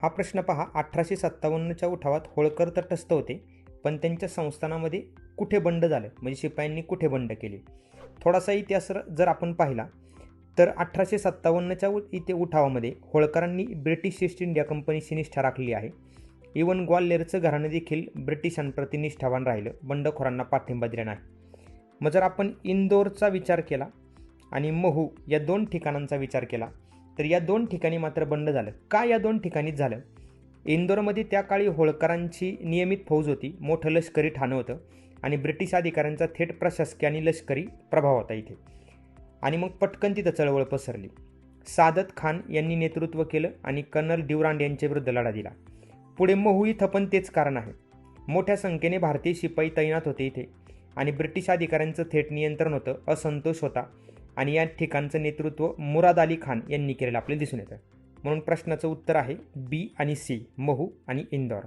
हा प्रश्न पहा. 1857च्या उठावात होळकर तटस्थ होते, पण त्यांच्या संस्थानामध्ये कुठे बंड झालं, म्हणजे शिपायांनी कुठे बंड केले. थोडासा इतिहास जर आपण पाहिला तर 1857च्या इथे उठावामध्ये होळकरांनी ब्रिटिश ईस्ट इंडिया कंपनीशी निष्ठा राखली आहे. इवन ग्वाल्हेरचं घराणं देखील ब्रिटिशांप्रती निष्ठावान राहिलं, बंडखोरांना पाठिंबा दिला नाही. मग जर आपण इंदोरचा विचार केला आणि महू या दोन ठिकाणांचा विचार केला तर या दोन ठिकाणी मात्र बंड झालं. का या दोन ठिकाणीच झालं? इंदोरमध्ये त्या काळी होळकरांची नियमित फौज होती, मोठं लष्करी ठाणं होतं आणि ब्रिटिश अधिकाऱ्यांचा थेट प्रशासकीय आणि लष्करी प्रभाव होता इथे. आणि मग पटकन तिथं चळवळ पसरली. सादत खान यांनी नेतृत्व केलं आणि कर्नल ड्युरांड यांच्या विरुद्ध लढा दिला. पुढे महू इथं पण तेच कारण आहे. मोठ्या संख्येने भारतीय शिपाई तैनात होते इथे आणि ब्रिटिश अधिकाऱ्यांचं थेट नियंत्रण होतं, असंतोष होता आणि या ठिकाणचं नेतृत्व मुराद अली खान यांनी केलेलं आपल्याला दिसून येतं. म्हणून प्रश्नाचं उत्तर आहे बी आणि सी, महू आणि इंदोर.